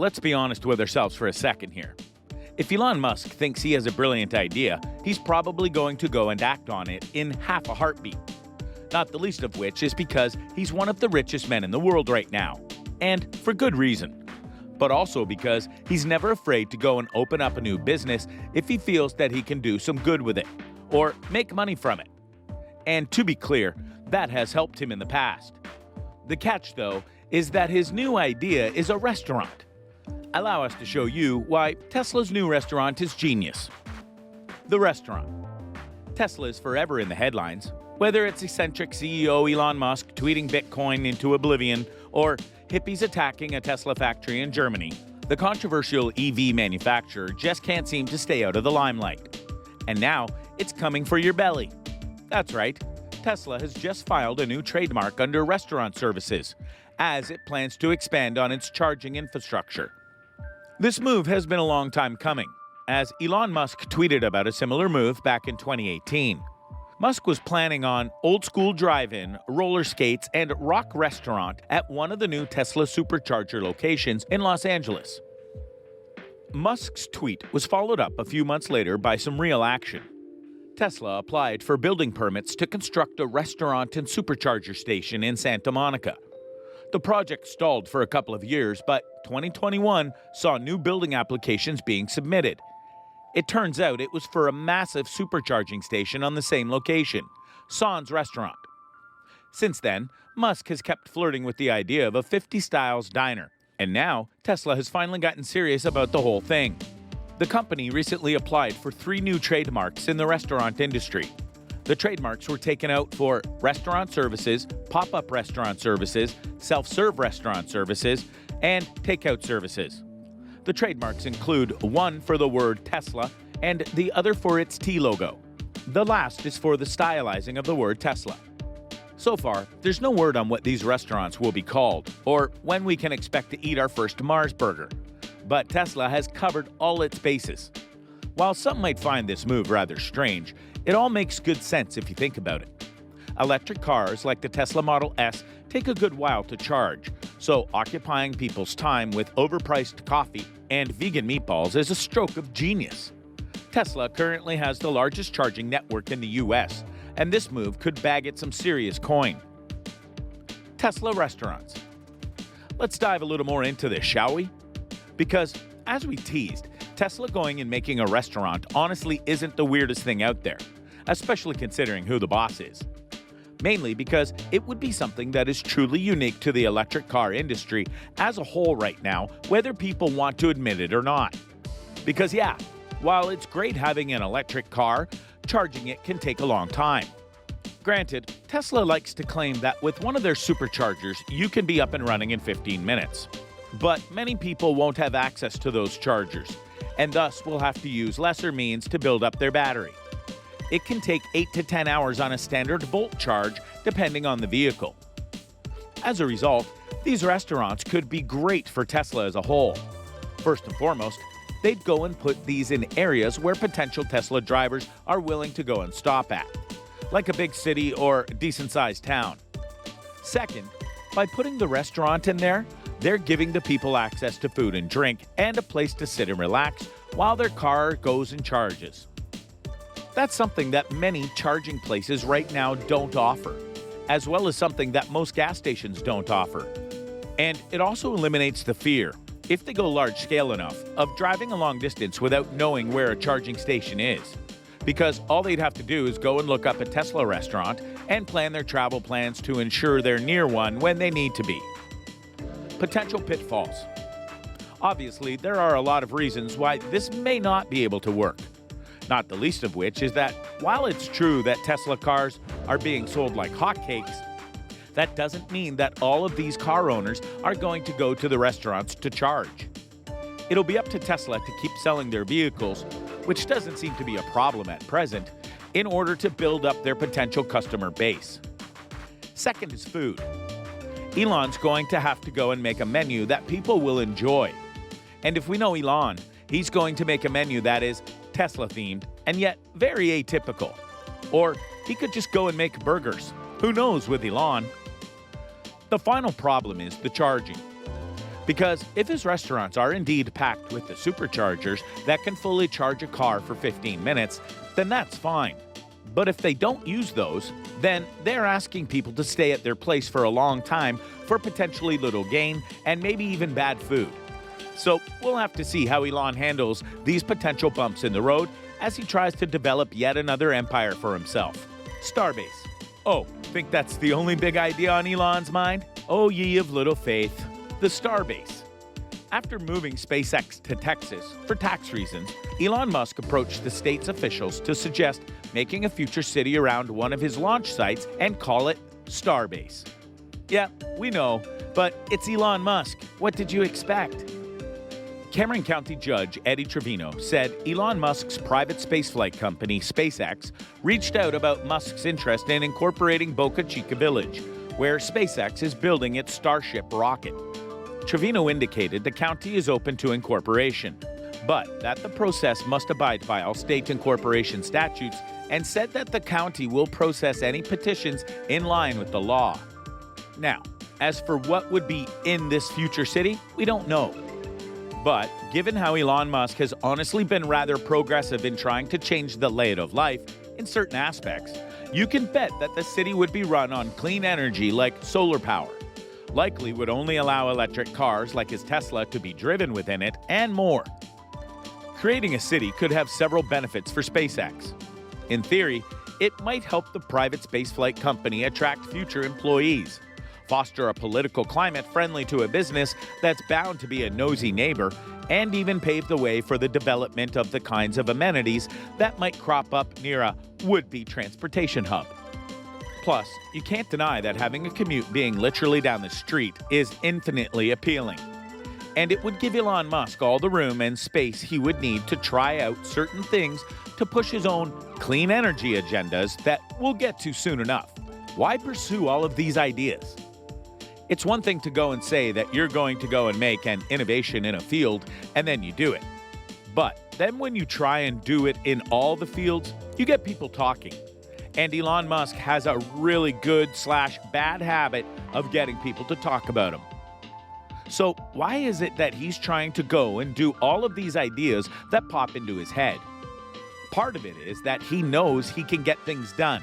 let's be honest with ourselves for a second here. If Elon Musk thinks he has a brilliant idea, he's probably going to go and act on it in half a heartbeat. Not the least of which is because he's one of the richest men in the world right now. And for good reason. But also because he's never afraid to go and open up a new business if he feels that he can do some good with it, or make money from it. And to be clear, that has helped him in the past. The catch, though, is that his new idea is a restaurant. Allow us to show you why Tesla's new restaurant is genius. The restaurant. Tesla is forever in the headlines, whether it's eccentric CEO Elon Musk tweeting Bitcoin into oblivion or hippies attacking a Tesla factory in Germany. The controversial EV manufacturer just can't seem to stay out of the limelight. And now it's coming for your belly. That's right, Tesla has just filed a new trademark under restaurant services, as it plans to expand on its charging infrastructure. This move has been a long time coming, as Elon Musk tweeted about a similar move back in 2018. Musk was planning on old-school drive-in, roller skates, and rock restaurant at one of the new Tesla supercharger locations in Los Angeles. Musk's tweet was followed up a few months later by some real action. Tesla applied for building permits to construct a restaurant and supercharger station in Santa Monica. The project stalled for a couple of years, but 2021 saw new building applications being submitted. It turns out it was for a massive supercharging station on the same location, Son's Restaurant. Since then, Musk has kept flirting with the idea of a 50s styles diner, and now Tesla has finally gotten serious about the whole thing. The company recently applied for 3 new trademarks in the restaurant industry. The trademarks were taken out for restaurant services, pop-up restaurant services, self-serve restaurant services, and takeout services. The trademarks include one for the word Tesla and the other for its T logo. The last is for the stylizing of the word Tesla. So far, there's no word on what these restaurants will be called or when we can expect to eat our first Mars burger. But Tesla has covered all its bases. While some might find this move rather strange, it all makes good sense if you think about it. Electric cars like the Tesla Model S take a good while to charge, so occupying people's time with overpriced coffee and vegan meatballs is a stroke of genius. Tesla currently has the largest charging network in the US, and this move could bag it some serious coin. Tesla restaurants. Let's dive a little more into this, shall we? Because, as we teased, Tesla going and making a restaurant honestly isn't the weirdest thing out there, especially considering who the boss is. Mainly because it would be something that is truly unique to the electric car industry as a whole right now, whether people want to admit it or not. Because yeah, while it's great having an electric car, charging it can take a long time. Granted, Tesla likes to claim that with one of their superchargers, you can be up and running in 15 minutes. But many people won't have access to those chargers, and thus will have to use lesser means to build up their battery. It can take 8 to 10 hours on a standard volt charge, depending on the vehicle. As a result, these restaurants could be great for Tesla as a whole. First and foremost, they'd go and put these in areas where potential Tesla drivers are willing to go and stop at, like a big city or decent-sized town. Second, by putting the restaurant in there, they're giving the people access to food and drink and a place to sit and relax while their car goes and charges. That's something that many charging places right now don't offer, as well as something that most gas stations don't offer. And it also eliminates the fear, if they go large-scale enough, of driving a long distance without knowing where a charging station is. Because all they'd have to do is go and look up a Tesla restaurant and plan their travel plans to ensure they're near one when they need to be. Potential pitfalls. Obviously, there are a lot of reasons why this may not be able to work. Not the least of which is that while it's true that Tesla cars are being sold like hotcakes, that doesn't mean that all of these car owners are going to go to the restaurants to charge. It'll be up to Tesla to keep selling their vehicles, which doesn't seem to be a problem at present, in order to build up their potential customer base. Second is food. Elon's going to have to go and make a menu that people will enjoy. And if we know Elon, he's going to make a menu that is Tesla-themed and yet very atypical. Or he could just go and make burgers. Who knows with Elon? The final problem is the charging. Because if his restaurants are indeed packed with the superchargers that can fully charge a car for 15 minutes, then that's fine. But if they don't use those, then they're asking people to stay at their place for a long time for potentially little gain and maybe even bad food. So we'll have to see how Elon handles these potential bumps in the road as he tries to develop yet another empire for himself. Starbase. Oh, think that's the only big idea on Elon's mind? Oh, ye of little faith. The Starbase. After moving SpaceX to Texas for tax reasons, Elon Musk approached the state's officials to suggest making a future city around one of his launch sites and call it Starbase. Yeah, we know, but it's Elon Musk. What did you expect? Cameron County Judge Eddie Trevino said Elon Musk's private spaceflight company, SpaceX, reached out about Musk's interest in incorporating Boca Chica Village, where SpaceX is building its Starship rocket. Trevino indicated the county is open to incorporation, but that the process must abide by all state incorporation statutes, and said that the county will process any petitions in line with the law. Now, as for what would be in this future city, we don't know. But given how Elon Musk has honestly been rather progressive in trying to change the layout of life in certain aspects, you can bet that the city would be run on clean energy like solar power, likely would only allow electric cars like his Tesla to be driven within it, and more. Creating a city could have several benefits for SpaceX. In theory, it might help the private spaceflight company attract future employees, foster a political climate friendly to a business that's bound to be a nosy neighbor, and even pave the way for the development of the kinds of amenities that might crop up near a would-be transportation hub. Plus, you can't deny that having a commute being literally down the street is infinitely appealing. And it would give Elon Musk all the room and space he would need to try out certain things to push his own clean energy agendas that we'll get to soon enough. Why pursue all of these ideas? It's one thing to go and say that you're going to go and make an innovation in a field, and then you do it. But then when you try and do it in all the fields, you get people talking. And Elon Musk has a really good/bad habit of getting people to talk about him. So why is it that he's trying to go and do all of these ideas that pop into his head? Part of it is that he knows he can get things done.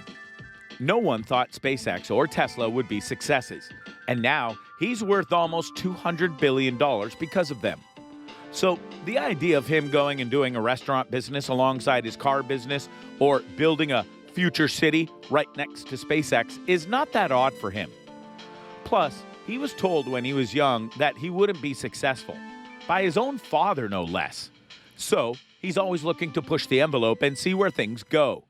No one thought SpaceX or Tesla would be successes, and now he's worth almost $200 billion because of them. So the idea of him going and doing a restaurant business alongside his car business, or building a future city right next to SpaceX, is not that odd for him. Plus, he was told when he was young that he wouldn't be successful, by his own father no less. So he's always looking to push the envelope and see where things go.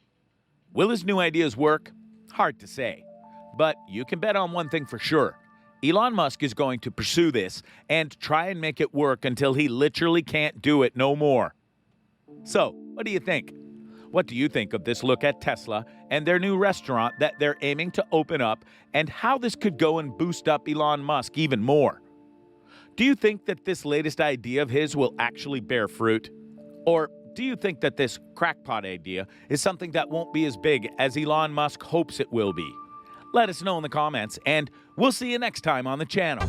Will his new ideas work? Hard to say. But you can bet on one thing for sure. Elon Musk is going to pursue this and try and make it work until he literally can't do it no more. So, what do you think? What do you think of this look at Tesla and their new restaurant that they're aiming to open up, and how this could go and boost up Elon Musk even more? Do you think that this latest idea of his will actually bear fruit? Or do you think that this crackpot idea is something that won't be as big as Elon Musk hopes it will be? Let us know in the comments, and we'll see you next time on the channel.